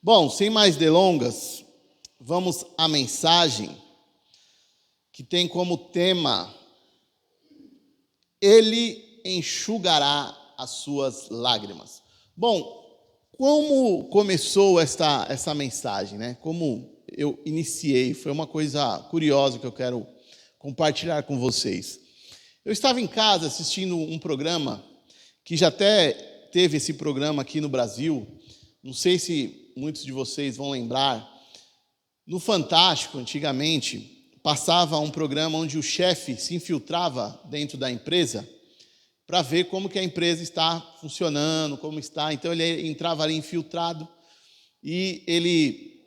Bom, sem mais delongas, vamos à mensagem que tem como tema: Ele enxugará as suas lágrimas. Bom, como começou essa mensagem, né? Como eu iniciei, foi uma coisa curiosa que eu quero compartilhar com vocês. Eu estava em casa assistindo um programa, que já até teve esse programa aqui no Brasil, não sei se muitos de vocês vão lembrar. No Fantástico, antigamente, passava um programa onde o chefe se infiltrava dentro da empresa para ver como que a empresa está funcionando, como está. Então ele entrava ali infiltrado e ele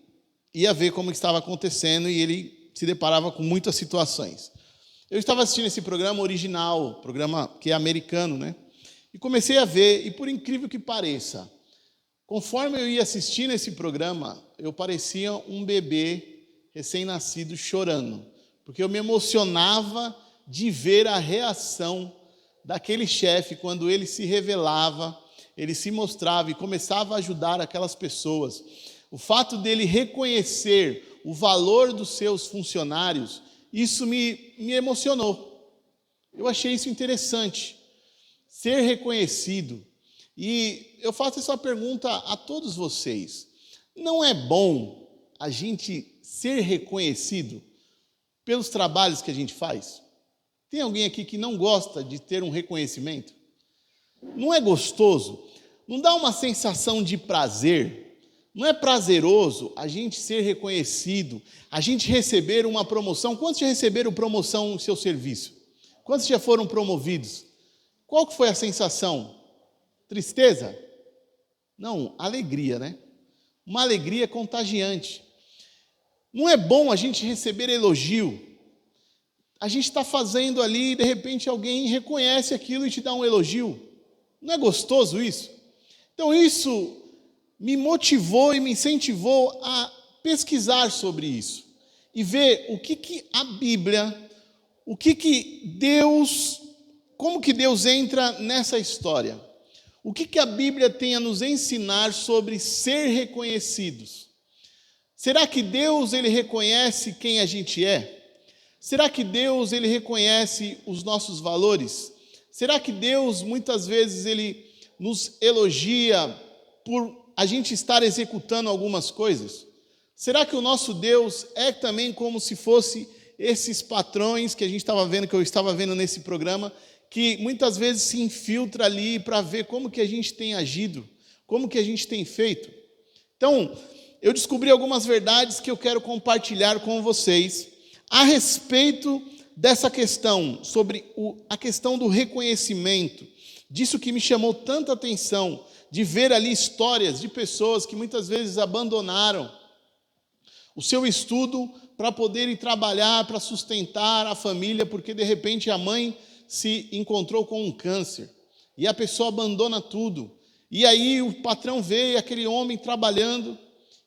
ia ver como estava acontecendo e ele se deparava com muitas situações. Eu estava assistindo esse programa original, programa que é americano, né? E comecei a ver, e por incrível que pareça, conforme eu ia assistindo esse programa, eu parecia um bebê recém-nascido chorando, porque eu me emocionava de ver a reação daquele chefe quando ele se revelava, ele se mostrava e começava a ajudar aquelas pessoas. O fato dele reconhecer o valor dos seus funcionários, isso me emocionou. Eu achei isso interessante, ser reconhecido. E eu faço essa pergunta a todos vocês: não é bom a gente ser reconhecido pelos trabalhos que a gente faz? Tem alguém aqui que não gosta de ter um reconhecimento? Não é gostoso? Não dá uma sensação de prazer? Não é prazeroso a gente ser reconhecido, a gente receber uma promoção? Quantos já receberam promoção no seu serviço? Quantos já foram promovidos? Qual que foi a sensação? Tristeza? Não, alegria, né? Uma alegria contagiante. Não é bom a gente receber elogio? A gente está fazendo ali e de repente alguém reconhece aquilo e te dá um elogio. Não é gostoso isso? Então isso me motivou e me incentivou a pesquisar sobre isso e ver o que a Bíblia, como que Deus entra nessa história. O que a Bíblia tem a nos ensinar sobre ser reconhecidos? Será que Deus ele reconhece quem a gente é? Será que Deus ele reconhece os nossos valores? Será que Deus muitas vezes ele nos elogia por a gente estar executando algumas coisas? Será que o nosso Deus é também como se fosse esses patrões que a gente estava vendo, que eu estava vendo nesse programa, que muitas vezes se infiltra ali para ver como que a gente tem agido, como que a gente tem feito? Então, eu descobri algumas verdades que eu quero compartilhar com vocês a respeito dessa questão, sobre a questão do reconhecimento, disso que me chamou tanta atenção, de ver ali histórias de pessoas que muitas vezes abandonaram o seu estudo para poderem trabalhar, para sustentar a família, porque de repente a mãe se encontrou com um câncer, e a pessoa abandona tudo, e aí o patrão vê aquele homem trabalhando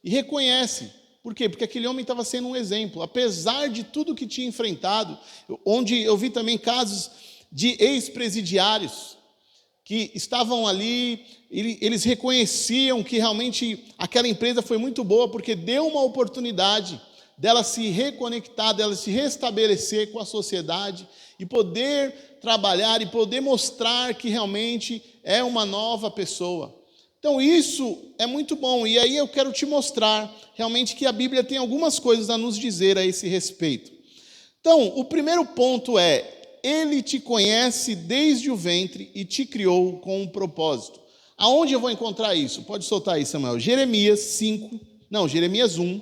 e reconhece. Por quê? Porque aquele homem estava sendo um exemplo, apesar de tudo que tinha enfrentado, onde eu vi também casos de ex-presidiários, que estavam ali, eles reconheciam que realmente aquela empresa foi muito boa, porque deu uma oportunidade dela se reconectar, dela se restabelecer com a sociedade, e poder trabalhar, e poder mostrar que realmente é uma nova pessoa. Então isso é muito bom, e aí eu quero te mostrar realmente que a Bíblia tem algumas coisas a nos dizer a esse respeito. Então, o primeiro ponto é: Ele te conhece desde o ventre e te criou com um propósito. Aonde eu vou encontrar isso? Pode soltar aí, Samuel. Jeremias 1,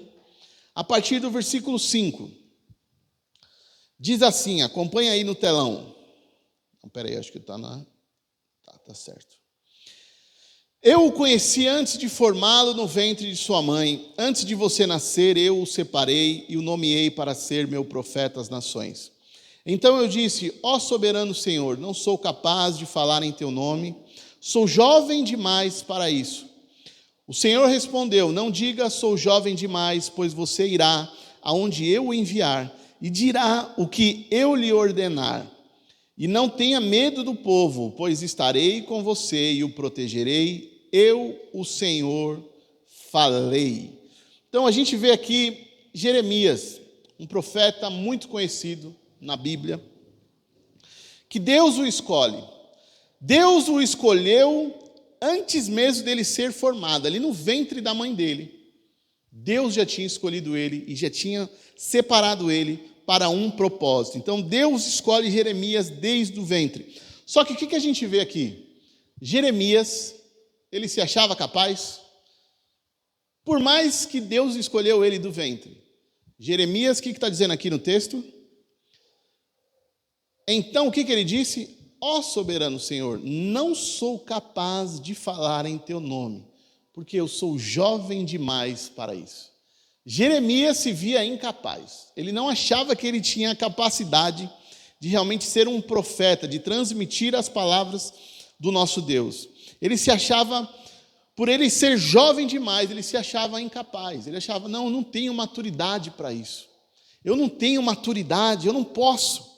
a partir do versículo 5. Diz assim, acompanha aí no telão. Peraí, acho que está na... Tá certo. Eu o conheci antes de formá-lo no ventre de sua mãe. Antes de você nascer, eu o separei e o nomeei para ser meu profeta às nações. Então eu disse: ó soberano Senhor, não sou capaz de falar em teu nome, sou jovem demais para isso. O Senhor respondeu: não diga sou jovem demais, pois você irá aonde eu o enviar e dirá o que eu lhe ordenar. E não tenha medo do povo, pois estarei com você e o protegerei, eu, o Senhor, falei. Então a gente vê aqui Jeremias, um profeta muito conhecido na Bíblia, que Deus o escolhe. Deus o escolheu antes mesmo dele ser formado, ali no ventre da mãe dele. Deus já tinha escolhido ele e já tinha separado ele para um propósito. Então Deus escolhe Jeremias desde o ventre. Só que o que a gente vê aqui? Jeremias, ele se achava capaz? Por mais que Deus escolheu ele do ventre. Jeremias, o que está dizendo aqui no texto? Então, o que ele disse? Ó soberano Senhor, não sou capaz de falar em teu nome, porque eu sou jovem demais para isso. Jeremias se via incapaz. Ele não achava que ele tinha a capacidade de realmente ser um profeta, de transmitir as palavras do nosso Deus. Ele se achava, por ele ser jovem demais, ele se achava incapaz. Ele achava, não, eu não tenho maturidade para isso. Eu não tenho maturidade, eu não posso.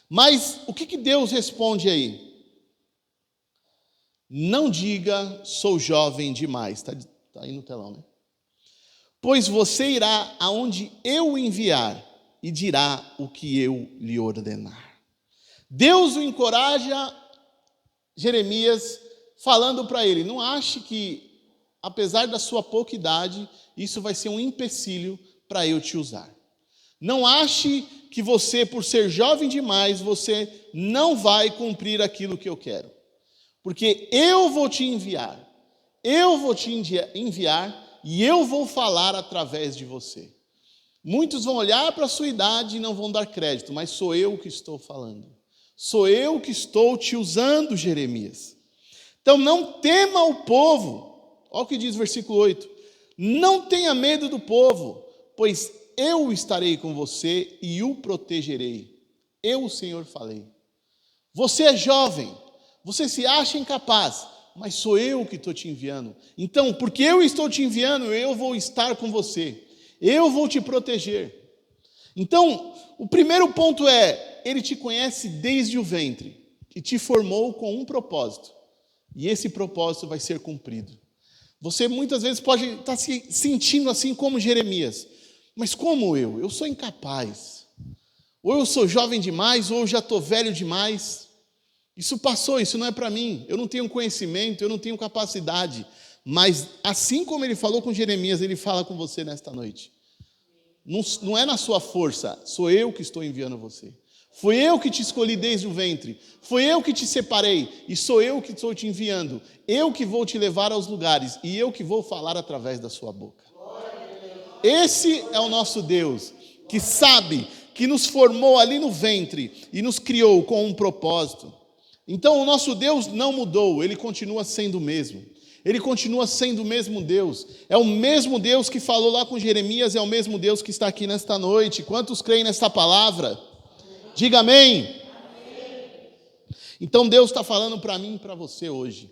Mas o que Deus responde aí? Não diga, sou jovem demais. Está aí no telão, né? Pois você irá aonde eu enviar e dirá o que eu lhe ordenar. Deus o encoraja, Jeremias, falando para ele, não ache que, apesar da sua pouca idade, isso vai ser um empecilho para eu te usar. Não ache que você, por ser jovem demais, você não vai cumprir aquilo que eu quero. Porque eu vou te enviar e eu vou falar através de você. Muitos vão olhar para a sua idade e não vão dar crédito, mas sou eu que estou falando. Sou eu que estou te usando, Jeremias. Então não tema o povo. Olha o que diz o versículo 8. Não tenha medo do povo, pois eu estarei com você e o protegerei. Eu, o Senhor, falei. Você é jovem, você se acha incapaz, mas sou eu que estou te enviando. Então, porque eu estou te enviando, eu vou estar com você. Eu vou te proteger. Então, o primeiro ponto é, ele te conhece desde o ventre e te formou com um propósito. E esse propósito vai ser cumprido. Você muitas vezes pode estar se sentindo assim como Jeremias. Mas como eu? Eu sou incapaz. Ou eu sou jovem demais, ou eu já estou velho demais. Isso passou, isso não é para mim. Eu não tenho conhecimento, eu não tenho capacidade. Mas assim como ele falou com Jeremias, ele fala com você nesta noite. Não é na sua força, sou eu que estou enviando você. Foi eu que te escolhi desde o ventre. Foi eu que te separei. E sou eu que estou te enviando. Eu que vou te levar aos lugares. E eu que vou falar através da sua boca. Esse é o nosso Deus, que sabe, que nos formou ali no ventre e nos criou com um propósito. Então o nosso Deus não mudou, ele continua sendo o mesmo. Ele continua sendo o mesmo Deus. É o mesmo Deus que falou lá com Jeremias, é o mesmo Deus que está aqui nesta noite. Quantos creem nesta palavra? Diga amém. Então Deus está falando para mim e para você hoje.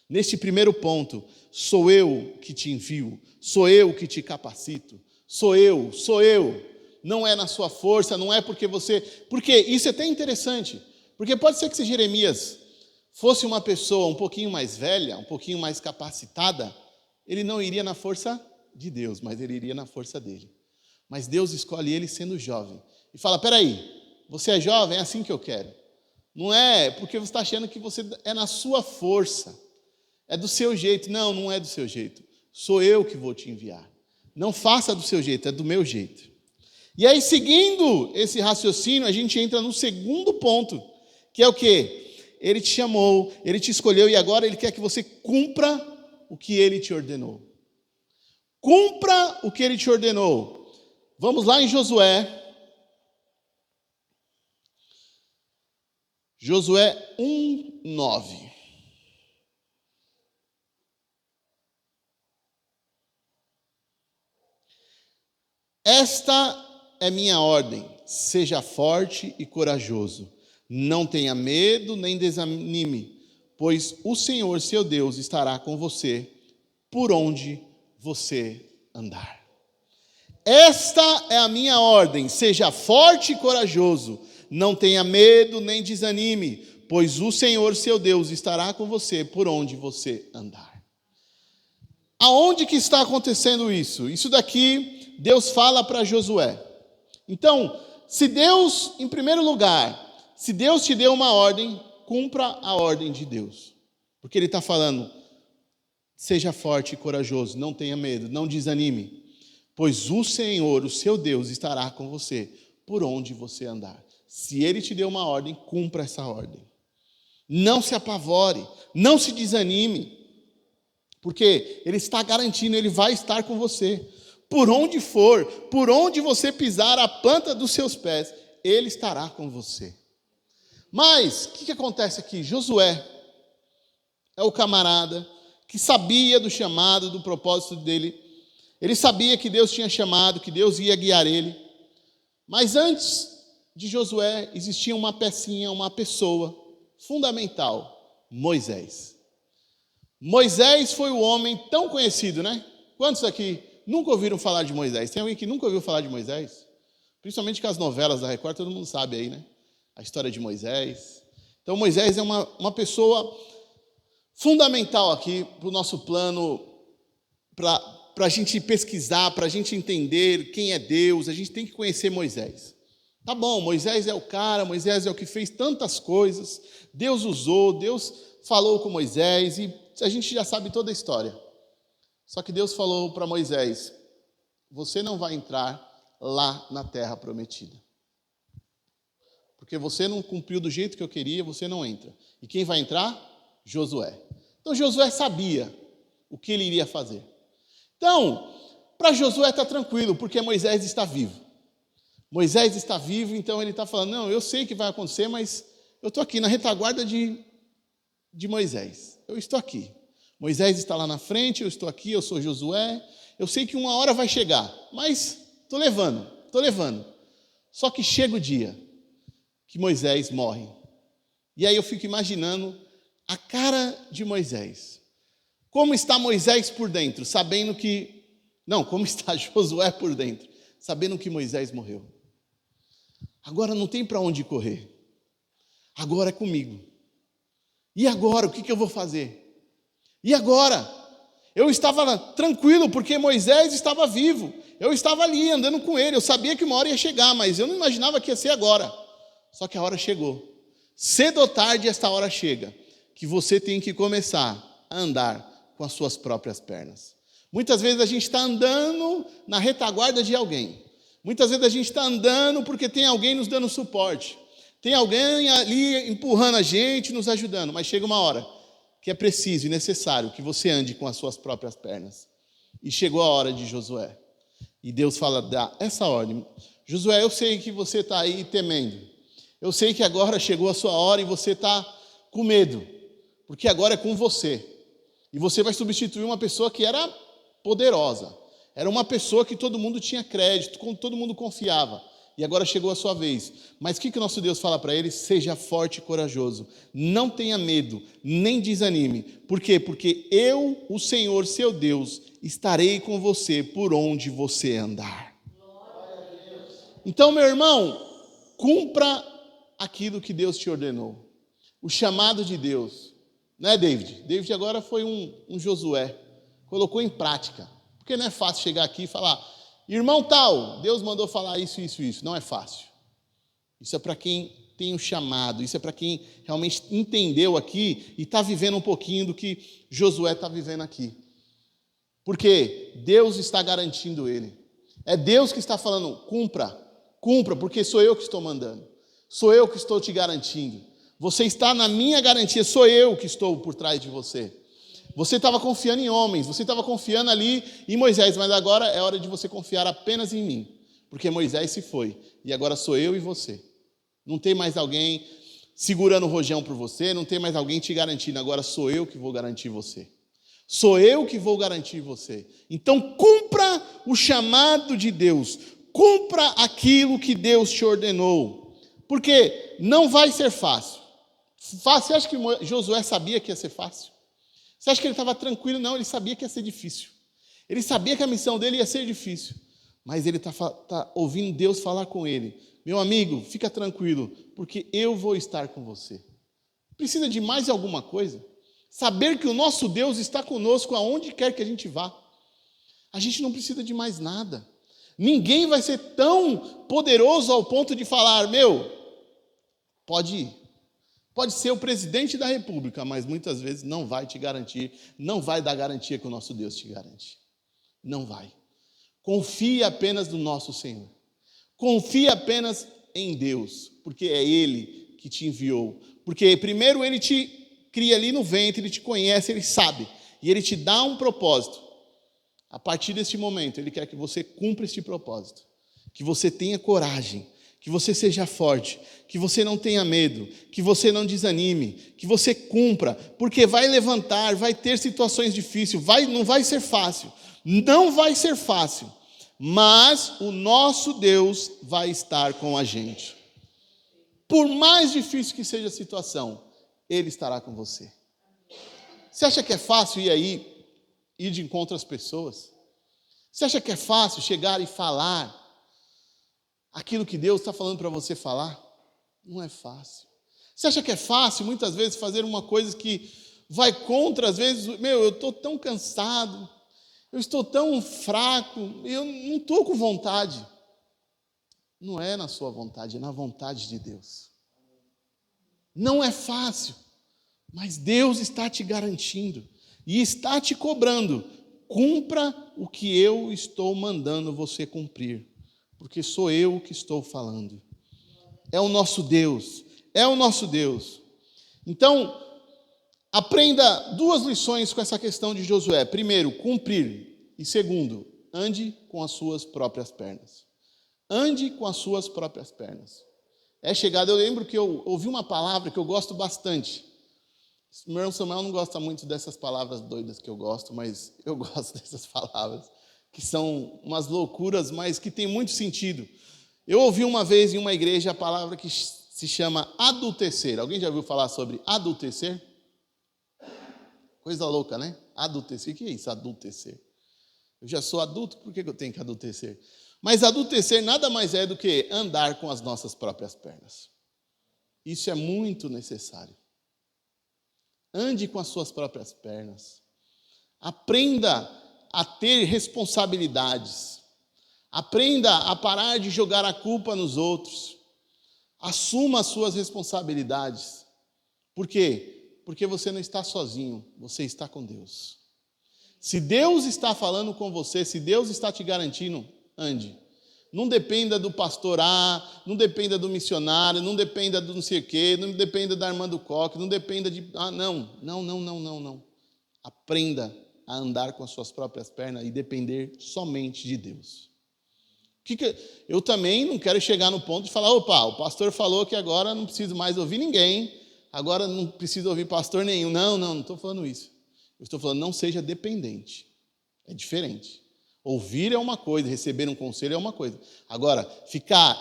Neste primeiro ponto, sou eu que te envio, sou eu que te capacito, sou eu. Não é na sua força, não é porque você... Porque isso é até interessante, porque pode ser que se Jeremias fosse uma pessoa um pouquinho mais velha, um pouquinho mais capacitada, ele não iria na força de Deus, mas ele iria na força dele. Mas Deus escolhe ele sendo jovem e fala, peraí, você é jovem, é assim que eu quero. Não é porque você está achando que você é na sua força. É do seu jeito. Não, não é do seu jeito. Sou eu que vou te enviar. Não faça do seu jeito, é do meu jeito. E aí, seguindo esse raciocínio, a gente entra no segundo ponto, que é o quê? Ele te chamou, ele te escolheu e agora ele quer que você cumpra o que ele te ordenou. Cumpra o que ele te ordenou. Vamos lá em Josué. Josué 1:9. Esta é minha ordem, seja forte e corajoso, não tenha medo nem desanime, pois o Senhor, seu Deus, estará com você por onde você andar. Esta é a minha ordem, seja forte e corajoso, não tenha medo nem desanime, pois o Senhor, seu Deus, estará com você por onde você andar. aonde que está acontecendo isso? Isso daqui, Deus fala para Josué. Então, se Deus, em primeiro lugar, se Deus te deu uma ordem, cumpra a ordem de Deus. Porque Ele está falando, seja forte e corajoso, não tenha medo, não desanime, pois o Senhor, o seu Deus, estará com você por onde você andar. Se Ele te deu uma ordem, cumpra essa ordem. Não se apavore, não se desanime, porque Ele está garantindo, Ele vai estar com você. Por onde for, por onde você pisar a planta dos seus pés, Ele estará com você. Mas, o que acontece aqui? Josué é o camarada que sabia do chamado, do propósito dele. Ele sabia que Deus tinha chamado, que Deus ia guiar ele. Mas antes de Josué, existia uma pecinha, uma pessoa fundamental, Moisés. Moisés foi o homem tão conhecido, né? Quantos aqui nunca ouviram falar de Moisés? Tem alguém que nunca ouviu falar de Moisés? Principalmente com as novelas da Record, todo mundo sabe aí, né? A história de Moisés. Então, Moisés é uma pessoa fundamental aqui para o nosso plano, para a gente pesquisar, para a gente entender quem é Deus, a gente tem que conhecer Moisés. Tá bom, Moisés é o cara, Moisés é o que fez tantas coisas, Deus usou, Deus falou com Moisés, e a gente já sabe toda a história. Só que Deus falou para Moisés, você não vai entrar lá na terra prometida. Porque você não cumpriu do jeito que eu queria, você não entra. E quem vai entrar? Josué. Então Josué sabia o que ele iria fazer. Então, para Josué está tranquilo, porque Moisés está vivo. Moisés está vivo, então ele está falando, não, eu sei que vai acontecer, mas eu estou aqui na retaguarda de Moisés. Eu estou aqui. Moisés está lá na frente, eu estou aqui, eu sou Josué. Eu sei que uma hora vai chegar, mas estou levando. Só que chega o dia que Moisés morre. E aí eu fico imaginando a cara de Moisés. Como está Moisés por dentro, sabendo que... Não, como está Josué por dentro, sabendo que Moisés morreu. Agora não tem para onde correr. Agora é comigo. E agora, o que eu vou fazer? E agora? Eu estava tranquilo, porque Moisés estava vivo. Eu estava ali, andando com ele. Eu sabia que uma hora ia chegar, mas eu não imaginava que ia ser agora. Só que a hora chegou. Cedo ou tarde, esta hora chega, que você tem que começar a andar com as suas próprias pernas. Muitas vezes a gente está andando na retaguarda de alguém. Muitas vezes a gente está andando porque tem alguém nos dando suporte. Tem alguém ali empurrando a gente, nos ajudando. Mas chega uma hora que é preciso e necessário que você ande com as suas próprias pernas. E chegou a hora de Josué. E Deus fala, dá essa ordem. Josué, eu sei que você está aí temendo. Eu sei que agora chegou a sua hora e você está com medo. Porque agora é com você. E você vai substituir uma pessoa que era poderosa. Era uma pessoa que todo mundo tinha crédito, todo mundo confiava. E agora chegou a sua vez. Mas o que o nosso Deus fala para ele? Seja forte e corajoso. Não tenha medo, nem desanime. Por quê? Porque eu, o Senhor, seu Deus, estarei com você por onde você andar. Então, meu irmão, cumpra aquilo que Deus te ordenou. O chamado de Deus. Não é, David? David agora foi um Josué. Colocou em prática. Porque não é fácil chegar aqui e falar, irmão tal, Deus mandou falar isso. Não é fácil. Isso é para quem tem um chamado, isso é para quem realmente entendeu aqui e está vivendo um pouquinho do que Josué está vivendo aqui. Porque Deus está garantindo ele. É Deus que está falando, cumpra, porque sou eu que estou mandando. Sou eu que estou te garantindo. Você está na minha garantia, sou eu que estou por trás de você. Você estava confiando em homens, você estava confiando ali em Moisés, mas agora é hora de você confiar apenas em mim, porque Moisés se foi, e agora sou eu e você. Não tem mais alguém segurando o rojão por você, não tem mais alguém te garantindo, agora sou eu que vou garantir você. Sou eu que vou garantir você. Então cumpra o chamado de Deus, cumpra aquilo que Deus te ordenou, porque não vai ser fácil. Você acha que Josué sabia que ia ser fácil? Você acha que ele estava tranquilo? Não, ele sabia que ia ser difícil. Ele sabia que a missão dele ia ser difícil. Mas ele está ouvindo Deus falar com ele. Meu amigo, fica tranquilo, porque eu vou estar com você. Precisa de mais alguma coisa? Saber que o nosso Deus está conosco aonde quer que a gente vá. A gente não precisa de mais nada. Ninguém vai ser tão poderoso ao ponto de falar, pode ir. Pode ser o presidente da República, mas muitas vezes não vai te garantir, não vai dar garantia que o nosso Deus te garante. Não vai. Confie apenas no nosso Senhor. Confie apenas em Deus, porque é Ele que te enviou. Porque primeiro Ele te cria ali no ventre, Ele te conhece, Ele sabe. E Ele te dá um propósito. A partir deste momento, Ele quer que você cumpra este propósito. Que você tenha coragem, que você seja forte, que você não tenha medo, que você não desanime, que você cumpra, porque vai levantar, vai ter situações difíceis, não vai ser fácil, não vai ser fácil, mas o nosso Deus vai estar com a gente. Por mais difícil que seja a situação, Ele estará com você. Você acha que é fácil ir de encontro às pessoas? Você acha que é fácil chegar e falar aquilo que Deus está falando para você falar? Não é fácil. Você acha que é fácil, muitas vezes, fazer uma coisa que vai contra, às vezes, eu estou tão cansado, eu estou tão fraco, eu não estou com vontade. Não é na sua vontade, é na vontade de Deus. Não é fácil, mas Deus está te garantindo e está te cobrando. Cumpra o que eu estou mandando você cumprir, porque sou eu que estou falando. É o nosso Deus, é o nosso Deus. Então, aprenda 2 lições com essa questão de Josué. Primeiro, cumprir. E segundo, ande com as suas próprias pernas. Ande com as suas próprias pernas. É chegado, eu lembro que eu ouvi uma palavra que eu gosto bastante. O meu irmão Samuel não gosta muito dessas palavras doidas que eu gosto, mas eu gosto dessas palavras, que são umas loucuras, mas que tem muito sentido. Eu ouvi uma vez em uma igreja a palavra que se chama adultecer. Alguém já ouviu falar sobre adultecer? Coisa louca, né? Adultecer, o que é isso, adultecer? Eu já sou adulto, por que eu tenho que adultecer? Mas adultecer nada mais é do que andar com as nossas próprias pernas. Isso é muito necessário. Ande com as suas próprias pernas. Aprenda a ter responsabilidades. Aprenda a parar de jogar a culpa nos outros. Assuma as suas responsabilidades. Por quê? Porque você não está sozinho, você está com Deus. Se Deus está falando com você, se Deus está te garantindo, ande. Não dependa do pastor A, não dependa do missionário, não dependa do não sei o quê, não dependa da irmã do coque, não dependa de... Não. Aprenda a andar com as suas próprias pernas e depender somente de Deus. Eu também não quero chegar no ponto de falar, opa, o pastor falou que agora não preciso mais ouvir ninguém, agora não preciso ouvir pastor nenhum. Não estou falando isso. Eu estou falando, não seja dependente. É diferente. Ouvir é uma coisa, receber um conselho é uma coisa. Agora,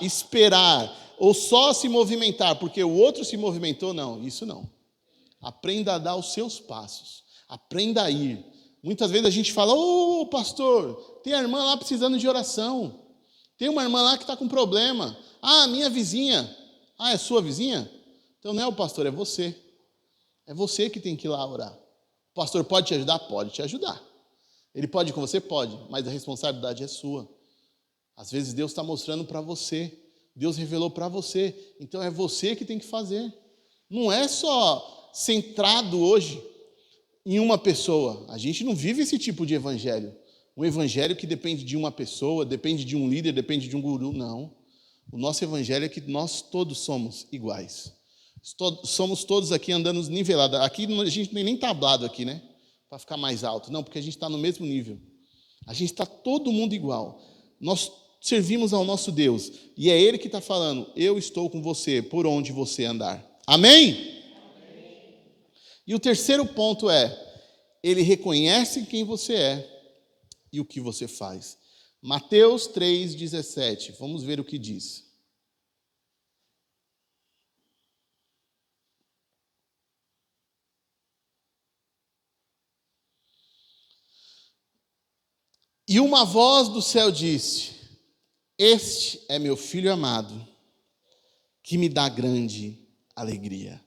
esperar, ou só se movimentar porque o outro se movimentou, não, isso não. Aprenda a dar os seus passos. Aprenda a ir. Muitas vezes a gente fala, pastor, tem a irmã lá precisando de oração. Tem uma irmã lá que está com problema. Minha vizinha. É sua vizinha? Então não é o pastor, é você. É você que tem que ir lá orar. O pastor pode te ajudar? Pode te ajudar. Ele pode ir com você? Pode, mas a responsabilidade é sua. Às vezes Deus está mostrando para você. Deus revelou para você. Então é você que tem que fazer. Não é só centrado hoje em uma pessoa. A gente não vive esse tipo de evangelho. Um evangelho que depende de uma pessoa, depende de um líder, depende de um guru. Não. O nosso evangelho é que nós todos somos iguais. Somos todos aqui andando nivelados. Aqui a gente nem tablado aqui, né? Para ficar mais alto. Não, porque a gente está no mesmo nível. A gente está todo mundo igual. Nós servimos ao nosso Deus. E é Ele que está falando, eu estou com você por onde você andar. Amém? Amém. E o terceiro ponto é, Ele reconhece quem você é e o que você faz. Mateus 3,17. Vamos ver o que diz. E uma voz do céu disse, este é meu filho amado, que me dá grande alegria.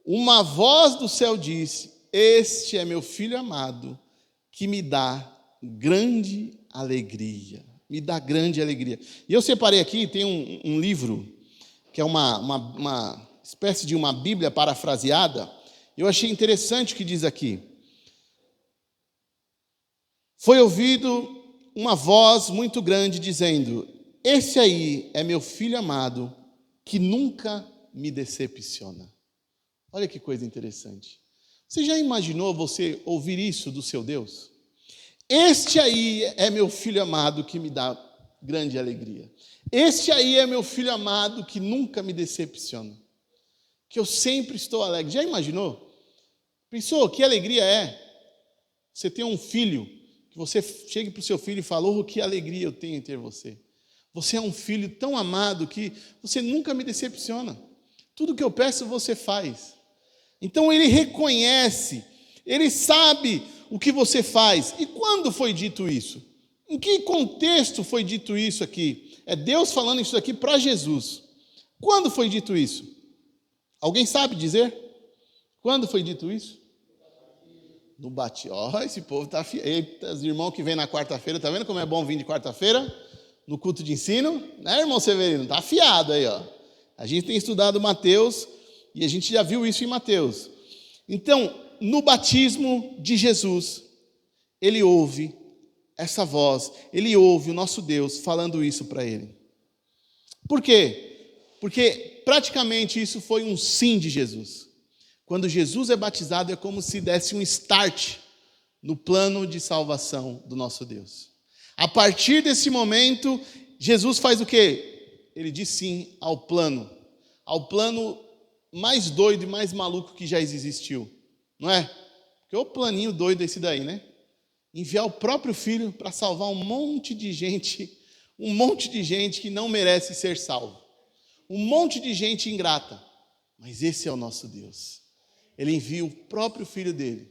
Uma voz do céu disse, este é meu filho amado, que me dá grande alegria. Me dá grande alegria. E eu separei aqui, tem um livro, que é uma espécie de uma Bíblia parafraseada. Eu achei interessante o que diz aqui. Foi ouvido uma voz muito grande dizendo: esse aí é meu filho amado, que nunca me decepciona. Olha que coisa interessante. Você já imaginou você ouvir isso do seu Deus? Este aí é meu filho amado, que me dá grande alegria. Este aí é meu filho amado, que nunca me decepciona. Que eu sempre estou alegre. Já imaginou? Pensou que alegria é? Você tem um filho, que você chegue para o seu filho e fala: oh, que alegria eu tenho em ter você. Você é um filho tão amado que você nunca me decepciona. Tudo que eu peço você faz. Então ele reconhece, ele sabe o que você faz. E quando foi dito isso? Em que contexto foi dito isso aqui? É Deus falando isso aqui para Jesus. Quando foi dito isso? Alguém sabe dizer? Quando foi dito isso? No batismo. Ó, esse povo está afiado. Eita, os irmãos que vêm na quarta-feira, tá vendo como é bom vir de quarta-feira? No culto de ensino, né, irmão Severino? Está afiado aí, ó. A gente tem estudado Mateus e a gente já viu isso em Mateus. Então, no batismo de Jesus, ele ouve essa voz, ele ouve o nosso Deus falando isso para ele. Por quê? Porque praticamente isso foi um sim de Jesus. Quando Jesus é batizado, é como se desse um start no plano de salvação do nosso Deus. A partir desse momento, Jesus faz o quê? Ele diz sim ao plano mais doido e mais maluco que já existiu, não é? Porque o planinho doido é esse daí, né? Enviar o próprio filho para salvar um monte de gente que não merece ser salvo, um monte de gente ingrata, mas esse é o nosso Deus. Ele envia o próprio filho dele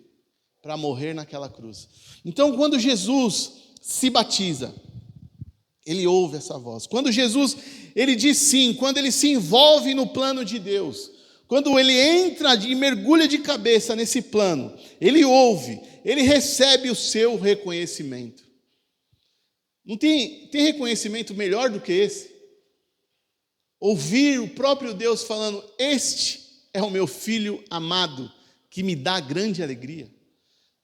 para morrer naquela cruz. Então, quando Jesus se batiza, ele ouve essa voz. Quando Jesus, ele diz sim, quando ele se envolve no plano de Deus, quando ele entra e mergulha de cabeça nesse plano, ele ouve, ele recebe o seu reconhecimento. Não tem reconhecimento melhor do que esse? Ouvir o próprio Deus falando: este é o meu filho amado, que me dá grande alegria.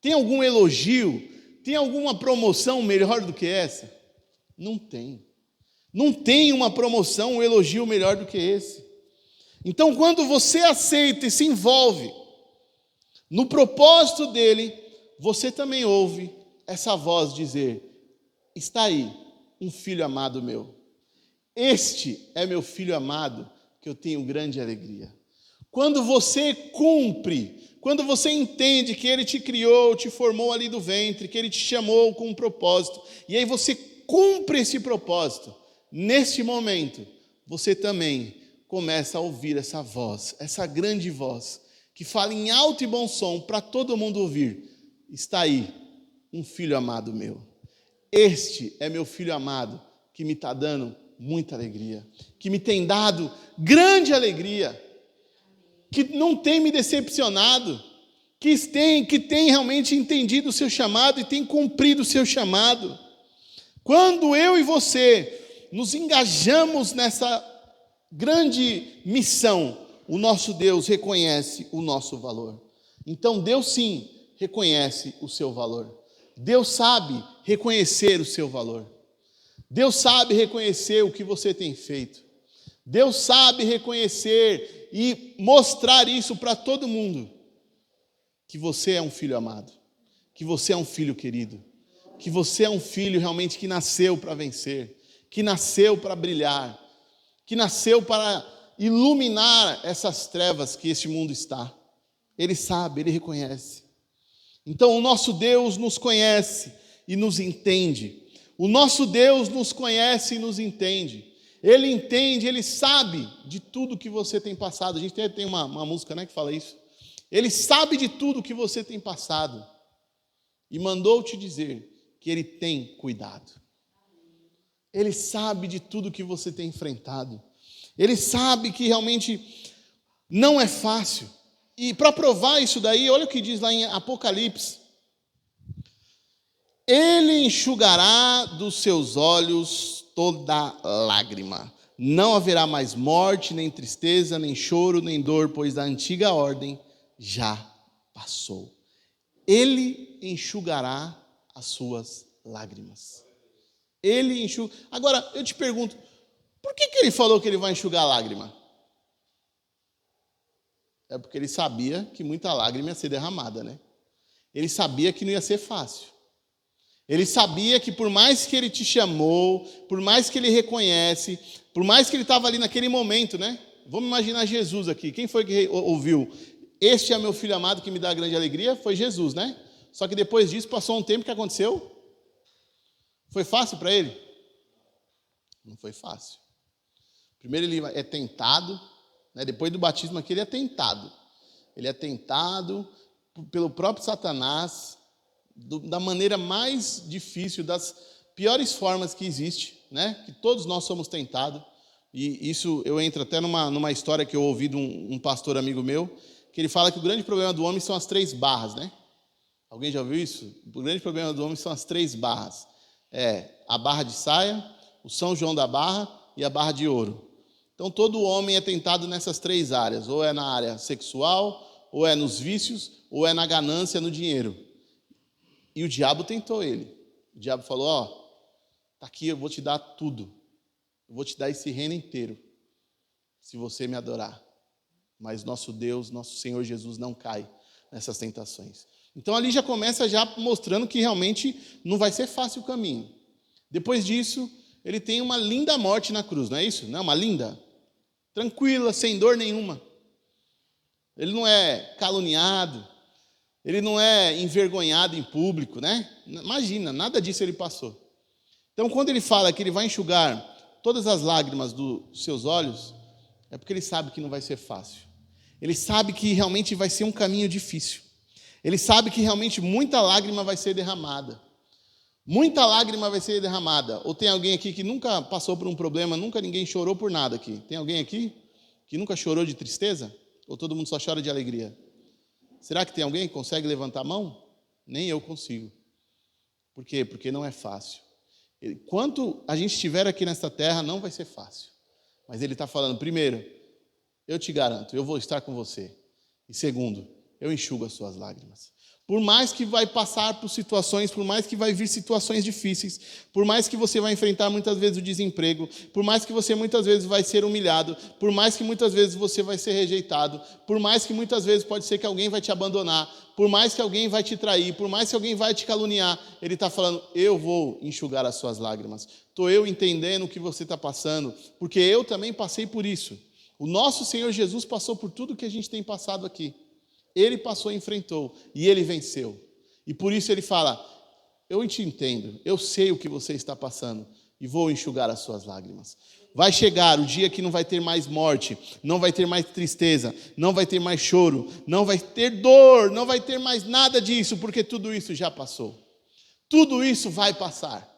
Tem algum elogio, tem alguma promoção melhor do que essa? Não tem. Não tem uma promoção, um elogio melhor do que esse. Então, quando você aceita e se envolve no propósito dele, você também ouve essa voz dizer: está aí um filho amado meu. Este é meu filho amado, que eu tenho grande alegria. Quando você cumpre, quando você entende que ele te criou, te formou ali do ventre, que ele te chamou com um propósito, e aí você cumpre esse propósito, neste momento, você também começa a ouvir essa voz, essa grande voz, que fala em alto e bom som para todo mundo ouvir: está aí um filho amado meu. Este é meu filho amado, que me está dando muita alegria, que me tem dado grande alegria, que não tem me decepcionado, que tem realmente entendido o seu chamado e tem cumprido o seu chamado. Quando eu e você nos engajamos nessa grande missão, o nosso Deus reconhece o nosso valor. Então Deus sim reconhece o seu valor. Deus sabe reconhecer o seu valor. Deus sabe reconhecer o que você tem feito. Deus sabe reconhecer e mostrar isso para todo mundo, que você é um filho amado, que você é um filho querido, que você é um filho realmente que nasceu para vencer, que nasceu para brilhar, que nasceu para iluminar essas trevas que este mundo está. Ele sabe, ele reconhece. Então o nosso Deus nos conhece e nos entende. O nosso Deus nos conhece e nos entende. Ele entende, ele sabe de tudo que você tem passado. A gente tem uma música, né, que fala isso. Ele sabe de tudo que você tem passado e mandou te dizer que ele tem cuidado. Ele sabe de tudo que você tem enfrentado. Ele sabe que realmente não é fácil. E para provar isso daí, olha o que diz lá em Apocalipse. Ele enxugará dos seus olhos toda lágrima. Não haverá mais morte, nem tristeza, nem choro, nem dor, pois a antiga ordem já passou. Ele enxugará as suas lágrimas. Ele enxuga. Agora, eu te pergunto, por que ele falou que ele vai enxugar a lágrima? É porque ele sabia que muita lágrima ia ser derramada, né? Ele sabia que não ia ser fácil. Ele sabia que por mais que ele te chamou, por mais que ele reconhece, por mais que ele estava ali naquele momento, né? Vamos imaginar Jesus aqui. Quem foi que ouviu? Este é meu filho amado que me dá grande alegria? Foi Jesus, né? Só que depois disso passou um tempo, que aconteceu? Foi fácil para ele? Não foi fácil. Primeiro ele é tentado, né? Depois do batismo aqui ele é tentado. Ele é tentado pelo próprio Satanás, da maneira mais difícil, das piores formas que existe, né? Que todos nós somos tentados. E isso eu entro até numa história que eu ouvi de um pastor amigo meu, que ele fala que o grande problema do homem são as 3 barras, né? Alguém já ouviu isso? O grande problema do homem são as 3 barras. É a barra de saia, o São João da Barra e a barra de ouro. Então todo homem é tentado nessas 3 áreas, ou é na área sexual, ou é nos vícios, ou é na ganância, no dinheiro. E o diabo tentou ele. O diabo falou, ó, tá aqui, eu vou te dar tudo. Eu vou te dar esse reino inteiro, se você me adorar. Mas nosso Deus, nosso Senhor Jesus não cai nessas tentações. Então ali já começa já mostrando que realmente não vai ser fácil o caminho. Depois disso, ele tem uma linda morte na cruz, não é isso? Não é uma linda? Tranquila, sem dor nenhuma. Ele não é caluniado, ele não é envergonhado em público, né? Imagina, nada disso ele passou. Então, quando ele fala que ele vai enxugar todas as lágrimas dos seus olhos, é porque ele sabe que não vai ser fácil. Ele sabe que realmente vai ser um caminho difícil. Ele sabe que realmente muita lágrima vai ser derramada. Muita lágrima vai ser derramada. Ou tem alguém aqui que nunca passou por um problema, nunca ninguém chorou por nada aqui? Tem alguém aqui que nunca chorou de tristeza? Ou todo mundo só chora de alegria? Será que tem alguém que consegue levantar a mão? Nem eu consigo. Por quê? Porque não é fácil. Enquanto a gente estiver aqui nesta terra, não vai ser fácil. Mas ele está falando, primeiro, eu te garanto, eu vou estar com você. E segundo, eu enxugo as suas lágrimas. Por mais que vai passar por situações, por mais que vai vir situações difíceis, por mais que você vai enfrentar muitas vezes o desemprego, por mais que você muitas vezes vai ser humilhado, por mais que muitas vezes você vai ser rejeitado, por mais que muitas vezes pode ser que alguém vai te abandonar, por mais que alguém vai te trair, por mais que alguém vai te caluniar, ele está falando, eu vou enxugar as suas lágrimas. Estou eu entendendo o que você está passando, porque eu também passei por isso. O nosso Senhor Jesus passou por tudo que a gente tem passado aqui. Ele passou e enfrentou, e ele venceu. E por isso ele fala, eu te entendo, eu sei o que você está passando, e vou enxugar as suas lágrimas. Vai chegar o dia que não vai ter mais morte, não vai ter mais tristeza, não vai ter mais choro, não vai ter dor, não vai ter mais nada disso, porque tudo isso já passou. Tudo isso vai passar.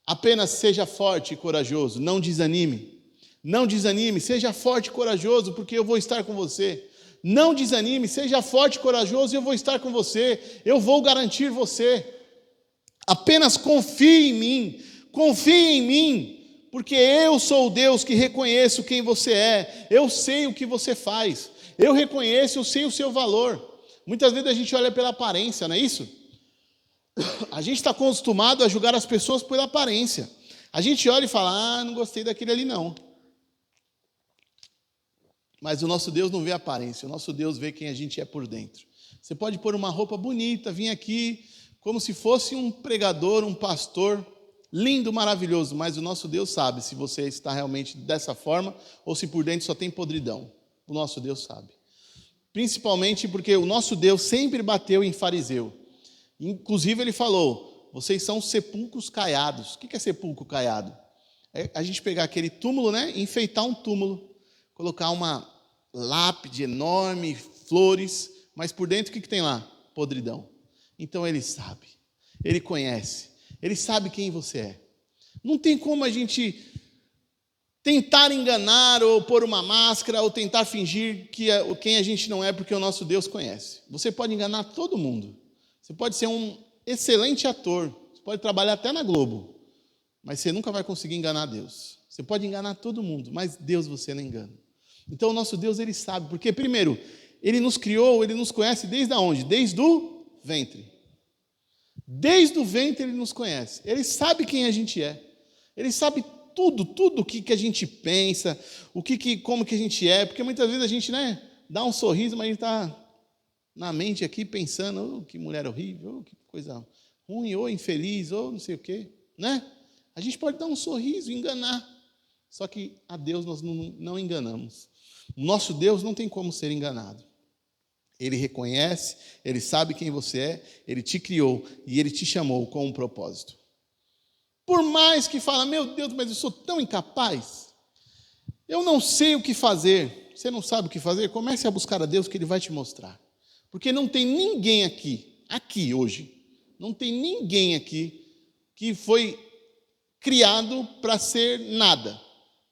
Apenas seja forte e corajoso, não desanime. Não desanime, seja forte e corajoso, porque eu vou estar com você. Não desanime, seja forte e corajoso, eu vou estar com você, eu vou garantir você. Apenas confie em mim, porque eu sou o Deus que reconheço quem você é, eu sei o que você faz, eu reconheço, eu sei o seu valor. Muitas vezes a gente olha pela aparência, não é isso? A gente está acostumado a julgar as pessoas pela aparência. A gente olha e fala, não gostei daquele ali não. Mas o nosso Deus não vê a aparência, o nosso Deus vê quem a gente é por dentro. Você pode pôr uma roupa bonita, vir aqui como se fosse um pregador, um pastor, lindo, maravilhoso, mas o nosso Deus sabe se você está realmente dessa forma ou se por dentro só tem podridão. O nosso Deus sabe. Principalmente porque o nosso Deus sempre bateu em fariseu. Inclusive ele falou, vocês são sepulcros caiados. O que é sepulcro caiado? É a gente pegar aquele túmulo, né, enfeitar um túmulo, colocar uma lápide enorme, flores, mas por dentro o que tem lá? Podridão. Então ele sabe, ele conhece, ele sabe quem você é. Não tem como a gente tentar enganar ou pôr uma máscara ou tentar fingir quem a gente não é, porque o nosso Deus conhece. Você pode enganar todo mundo. Você pode ser um excelente ator. Você pode trabalhar até na Globo. Mas você nunca vai conseguir enganar Deus. Você pode enganar todo mundo, mas Deus você não engana. Então o nosso Deus, Ele sabe. Porque, primeiro, Ele nos criou, Ele nos conhece desde onde? Desde o ventre. Desde o ventre Ele nos conhece. Ele sabe quem a gente é. Ele sabe tudo o que a gente pensa, como que a gente é, porque muitas vezes a gente, dá um sorriso, mas a gente está na mente aqui pensando, que mulher horrível, que coisa ruim, ou infeliz, ou não sei o quê, né? A gente pode dar um sorriso e enganar, só que a Deus nós não enganamos. O nosso Deus não tem como ser enganado. Ele reconhece, Ele sabe quem você é, Ele te criou e Ele te chamou com um propósito. Por mais que fala, meu Deus, mas eu sou tão incapaz, eu não sei o que fazer. Você não sabe o que fazer? Comece a buscar a Deus que Ele vai te mostrar. Porque não tem ninguém aqui hoje, não tem ninguém aqui que foi criado para ser nada,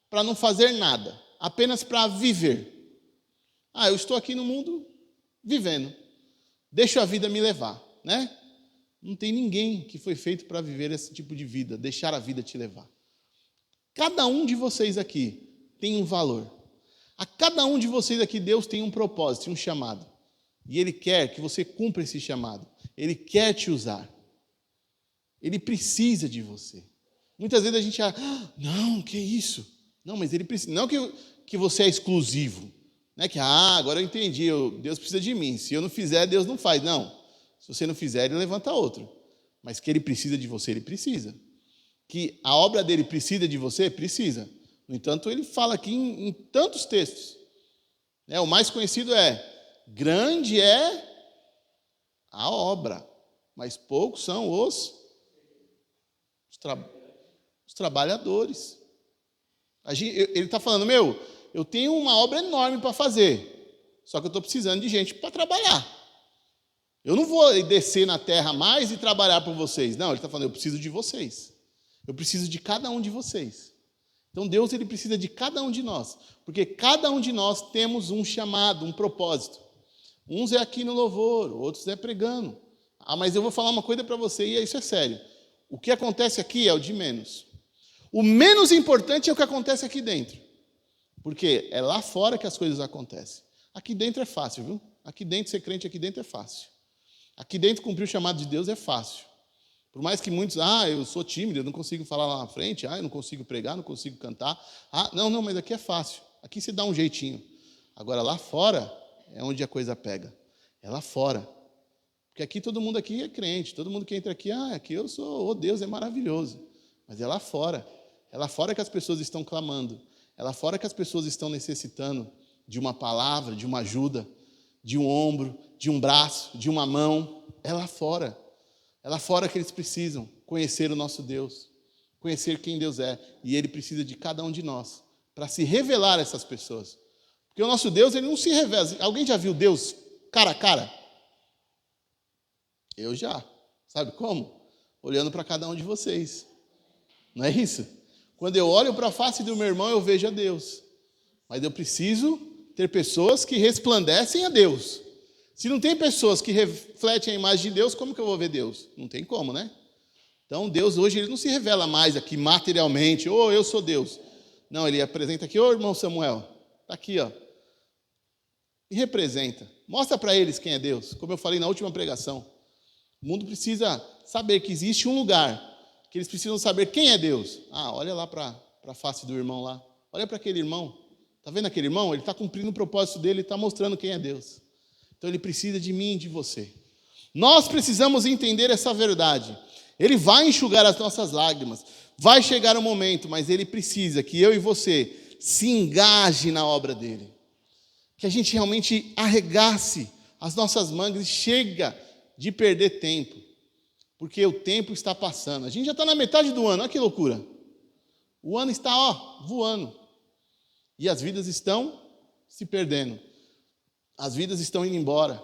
para não fazer nada, apenas para viver. Eu estou aqui no mundo vivendo, deixo a vida me levar, né? Não tem ninguém que foi feito para viver esse tipo de vida, deixar a vida te levar. Cada um de vocês aqui tem um valor. A cada um de vocês aqui, Deus tem um propósito, um chamado. E Ele quer que você cumpra esse chamado. Ele quer te usar. Ele precisa de você. Muitas vezes a gente acha, não, que isso? Não, mas Ele precisa. Não que você é exclusivo. Não é que, agora eu entendi, Deus precisa de mim. Se eu não fizer, Deus não faz. Não. Se você não fizer, Ele levanta outro. Mas que Ele precisa de você, Ele precisa. Que a obra dEle precisa de você, precisa. No entanto, Ele fala aqui em tantos textos. O mais conhecido é, grande é a obra, mas poucos são os trabalhadores. Ele está falando, eu tenho uma obra enorme para fazer, só que eu estou precisando de gente para trabalhar. Eu não vou descer na terra mais e trabalhar por vocês. Não, ele está falando, eu preciso de vocês. Eu preciso de cada um de vocês. Então Deus, Ele precisa de cada um de nós. Porque cada um de nós temos um chamado, um propósito. Uns é aqui no louvor, outros é pregando. Mas eu vou falar uma coisa para você e isso é sério. O que acontece aqui é o de menos. O menos importante é o que acontece aqui dentro. Porque é lá fora que as coisas acontecem. Aqui dentro é fácil, viu? Aqui dentro, ser crente aqui dentro é fácil. Aqui dentro, cumprir o chamado de Deus é fácil. Por mais que muitos, eu sou tímido, eu não consigo falar lá na frente, eu não consigo pregar, não consigo cantar. Não, mas aqui é fácil. Aqui você dá um jeitinho. Agora, lá fora é onde a coisa pega. É lá fora. Porque aqui todo mundo aqui é crente, todo mundo que entra aqui, aqui eu sou, Deus, é maravilhoso. Mas é lá fora. É lá fora que as pessoas estão clamando. É lá fora que as pessoas estão necessitando de uma palavra, de uma ajuda, de um ombro, de um braço, de uma mão. É lá fora. É lá fora que eles precisam conhecer o nosso Deus, conhecer quem Deus é. E Ele precisa de cada um de nós para se revelar a essas pessoas. Porque o nosso Deus, Ele não se revela. Alguém já viu Deus cara a cara? Eu já. Sabe como? Olhando para cada um de vocês. Não é isso? Quando eu olho para a face do meu irmão, eu vejo a Deus. Mas eu preciso ter pessoas que resplandecem a Deus. Se não tem pessoas que refletem a imagem de Deus, como que eu vou ver Deus? Não tem como, né? Então, Deus hoje Ele não se revela mais aqui materialmente. Eu sou Deus. Não, Ele apresenta aqui, irmão Samuel, está aqui, ó. E representa. Mostra para eles quem é Deus. Como eu falei na última pregação. O mundo precisa saber que existe um lugar, que eles precisam saber quem é Deus. Olha lá para a face do irmão lá. Olha para aquele irmão. Está vendo aquele irmão? Ele está cumprindo o propósito dele, ele está mostrando quem é Deus. Então, Ele precisa de mim e de você. Nós precisamos entender essa verdade. Ele vai enxugar as nossas lágrimas. Vai chegar o momento, mas Ele precisa que eu e você se engaje na obra dEle. Que a gente realmente arregace as nossas mangas e chega de perder tempo. Porque o tempo está passando. A gente já está na metade do ano, olha que loucura. O ano está, voando. E as vidas estão se perdendo. As vidas estão indo embora,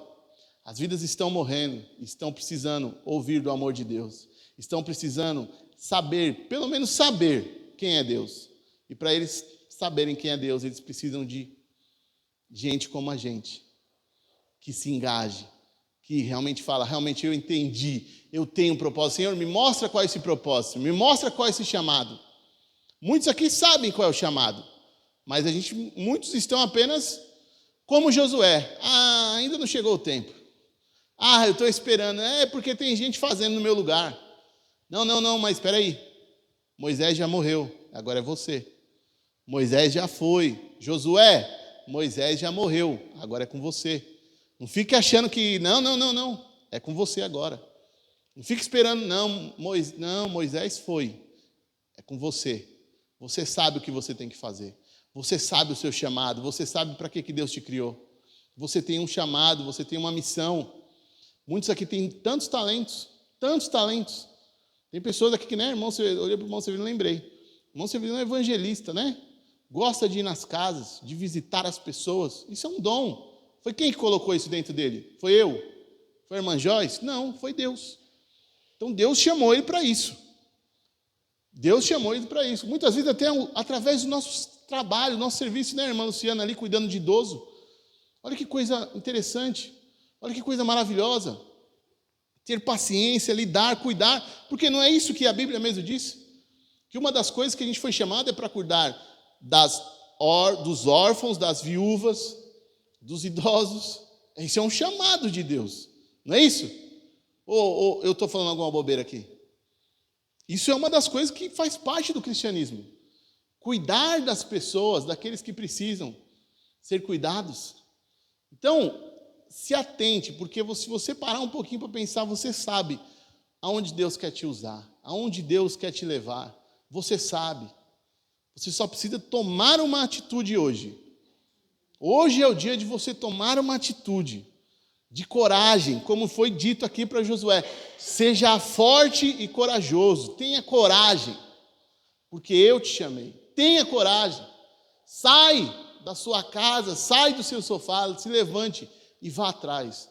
as vidas estão morrendo, estão precisando ouvir do amor de Deus, estão precisando saber, pelo menos saber quem é Deus. E para eles saberem quem é Deus, eles precisam de gente como a gente, que se engaje, que realmente fala, realmente eu entendi, eu tenho um propósito. Senhor, me mostra qual é esse propósito, me mostra qual é esse chamado. Muitos aqui sabem qual é o chamado, mas muitos estão apenas como Josué. Ainda não chegou o tempo. Eu estou esperando. É porque tem gente fazendo no meu lugar. Não, mas espera aí. Moisés já morreu, agora é você. Moisés já foi. Josué, Moisés já morreu, agora é com você. Não fique achando que, não, é com você agora. Não fique esperando, não, Moisés foi. É com você. Você sabe o que você tem que fazer. Você sabe o seu chamado, você sabe para que Deus te criou. Você tem um chamado, você tem uma missão. Muitos aqui têm tantos talentos. Tem pessoas aqui que, né, irmão, eu olhei para o irmão Severino e lembrei. O irmão Severino é evangelista, né? Gosta de ir nas casas, de visitar as pessoas. Isso é um dom. Foi quem que colocou isso dentro dele? Foi eu? Foi a irmã Joyce? Não, foi Deus. Então Deus chamou ele para isso. Muitas vezes até através do nosso trabalho, do nosso serviço, né, irmã Luciana, ali cuidando de idoso. Olha que coisa interessante. Olha que coisa maravilhosa. Ter paciência, lidar, cuidar. Porque não é isso que a Bíblia mesmo diz? Que uma das coisas que a gente foi chamado é para cuidar dos órfãos, das viúvas, dos idosos. Isso é um chamado de Deus. Não é isso? Ou eu estou falando alguma bobeira aqui? Isso é uma das coisas que faz parte do cristianismo. Cuidar das pessoas, daqueles que precisam ser cuidados. Então, se atente, porque se você parar um pouquinho para pensar, você sabe aonde Deus quer te usar, aonde Deus quer te levar. Você sabe. Você só precisa tomar uma atitude hoje. Hoje é o dia de você tomar uma atitude de coragem, como foi dito aqui para Josué. Seja forte e corajoso. Tenha coragem, porque eu te chamei. Tenha coragem. Sai da sua casa, sai do seu sofá, se levante e vá atrás.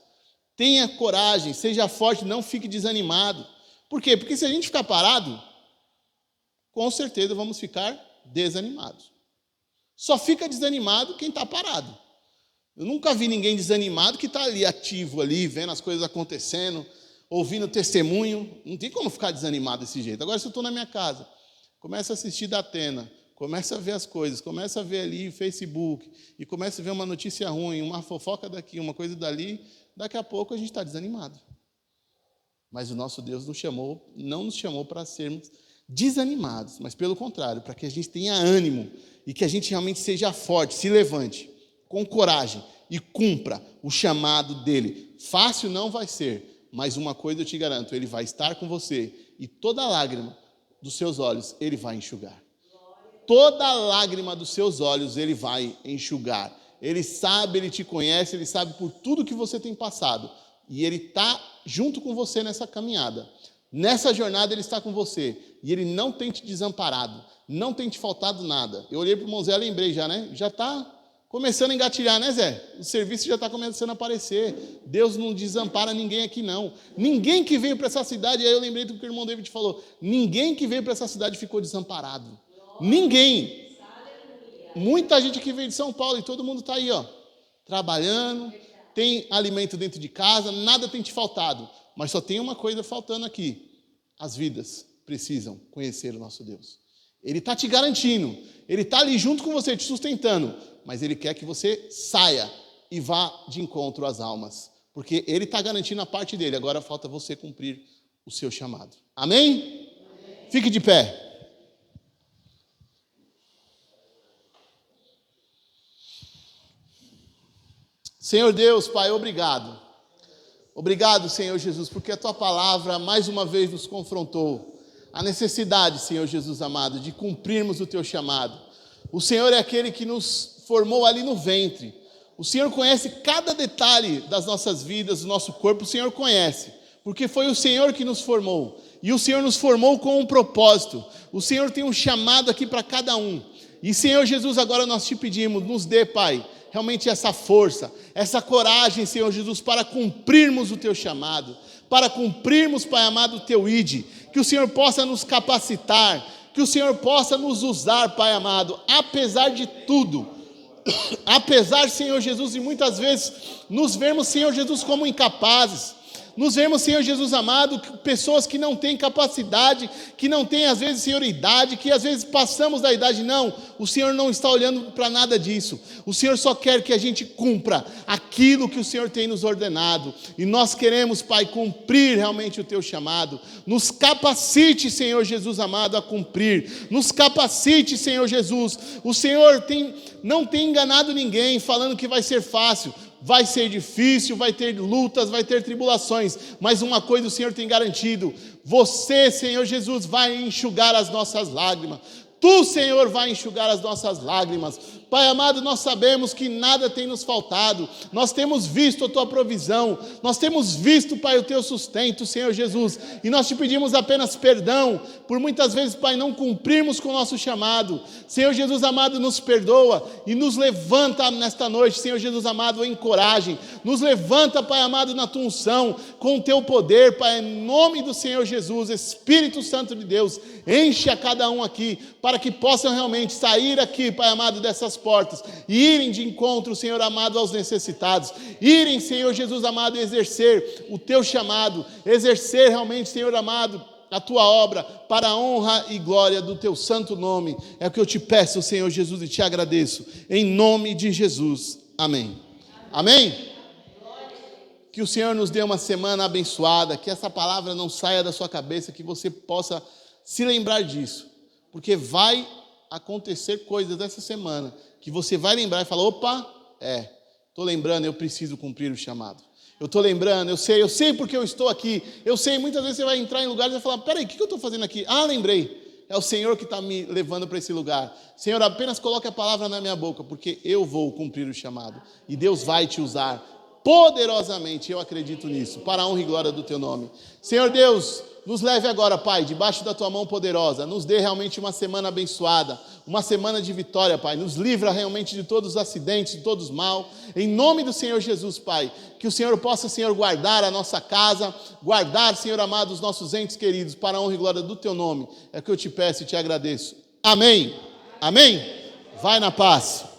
Tenha coragem, seja forte, não fique desanimado. Por quê? Porque se a gente ficar parado, com certeza vamos ficar desanimados. Só fica desanimado quem está parado. Eu nunca vi ninguém desanimado que está ali ativo, ali, vendo as coisas acontecendo, ouvindo testemunho. Não tem como ficar desanimado desse jeito. Agora, se eu estou na minha casa, começo a assistir da Atena, começa a ver as coisas, começa a ver ali o Facebook, e começa a ver uma notícia ruim, uma fofoca daqui, uma coisa dali, daqui a pouco a gente está desanimado. Mas o nosso Deus não nos chamou para sermos desanimados, mas pelo contrário, para que a gente tenha ânimo e que a gente realmente seja forte, se levante com coragem e cumpra o chamado dele. Fácil não vai ser, mas uma coisa eu te garanto, ele vai estar com você e toda lágrima dos seus olhos ele vai enxugar. Toda lágrima dos seus olhos ele vai enxugar. Ele sabe, ele te conhece, ele sabe por tudo que você tem passado. E ele está junto com você nessa caminhada. Nessa jornada ele está com você. E ele não tem te desamparado. Não tem te faltado nada. Eu olhei para o irmão Zé, lembrei já, né? Já está começando a engatilhar, né, Zé? O serviço já está começando a aparecer. Deus não desampara ninguém aqui, não. Ninguém que veio para essa cidade, aí eu lembrei do que o irmão David falou, ninguém que veio para essa cidade ficou desamparado. Ninguém. Muita gente que veio de São Paulo e todo mundo está aí, ó, trabalhando, tem alimento dentro de casa, nada tem te faltado. Mas só tem uma coisa faltando aqui. As vidas precisam conhecer o nosso Deus. Ele está te garantindo, ele está ali junto com você, te sustentando, mas ele quer que você saia e vá de encontro às almas, porque ele está garantindo a parte dele, agora falta você cumprir o seu chamado. Amém? Fique de pé. Senhor Deus, Pai, obrigado. Obrigado, Senhor Jesus, porque a Tua palavra mais uma vez nos confrontou. A necessidade, Senhor Jesus amado, de cumprirmos o Teu chamado. O Senhor é aquele que nos formou ali no ventre. O Senhor conhece cada detalhe das nossas vidas, do nosso corpo, o Senhor conhece. Porque foi o Senhor que nos formou. E o Senhor nos formou com um propósito. O Senhor tem um chamado aqui para cada um. E, Senhor Jesus, agora nós te pedimos, nos dê, Pai, realmente essa força, essa coragem, Senhor Jesus, para cumprirmos o Teu chamado, para cumprirmos, Pai amado, o Teu ID, que o Senhor possa nos capacitar, que o Senhor possa nos usar, Pai amado, apesar de tudo. Apesar, Senhor Jesus, de muitas vezes nos vermos, Senhor Jesus, como incapazes, nos vemos, Senhor Jesus amado, pessoas que não têm capacidade, que não têm às vezes, Senhor, idade, que às vezes passamos da idade. Não, o Senhor não está olhando para nada disso. O Senhor só quer que a gente cumpra aquilo que o Senhor tem nos ordenado. E nós queremos, Pai, cumprir realmente o Teu chamado. Nos capacite, Senhor Jesus amado, a cumprir. Nos capacite, Senhor Jesus. O Senhor não tem enganado ninguém falando que vai ser fácil. Vai ser difícil, vai ter lutas, vai ter tribulações, mas uma coisa o Senhor tem garantido: você, Senhor Jesus, vai enxugar as nossas lágrimas. Tu, Senhor, vai enxugar as nossas lágrimas. Pai amado, nós sabemos que nada tem nos faltado. Nós temos visto a Tua provisão. Nós temos visto, Pai, o Teu sustento, Senhor Jesus. E nós Te pedimos apenas perdão por muitas vezes, Pai, não cumprirmos com o nosso chamado. Senhor Jesus amado, nos perdoa e nos levanta nesta noite, Senhor Jesus amado, em coragem. Nos levanta, Pai amado, na Tua unção, com o Teu poder, Pai, em nome do Senhor Jesus. Espírito Santo de Deus, enche a cada um aqui, para que possam realmente sair aqui, Pai amado, dessas portas e irem de encontro, Senhor amado, aos necessitados. Irem, Senhor Jesus amado, exercer o Teu chamado, exercer realmente, Senhor amado, a Tua obra para a honra e glória do Teu santo nome. É o que eu Te peço, Senhor Jesus, e Te agradeço. Em nome de Jesus. Amém. Amém? Que o Senhor nos dê uma semana abençoada, que essa palavra não saia da sua cabeça, que você possa se lembrar disso. Porque vai acontecer coisas essa semana que você vai lembrar e falar: opa, estou lembrando, eu preciso cumprir o chamado. Eu estou lembrando, eu sei porque eu estou aqui. Eu sei, muitas vezes você vai entrar em lugares e vai falar: peraí, o que eu estou fazendo aqui? Ah, lembrei, é o Senhor que está me levando para esse lugar. Senhor, apenas coloque a palavra na minha boca, porque eu vou cumprir o chamado. E Deus vai te usar poderosamente, eu acredito nisso, para a honra e glória do Teu nome. Senhor Deus, nos leve agora, Pai, debaixo da Tua mão poderosa. Nos dê realmente uma semana abençoada, uma semana de vitória, Pai. Nos livra realmente de todos os acidentes, de todos os mal. Em nome do Senhor Jesus, Pai. Que o Senhor possa, Senhor, guardar a nossa casa, guardar, Senhor amado, os nossos entes queridos, para a honra e glória do Teu nome. É o que eu Te peço e Te agradeço. Amém. Amém. Vai na paz.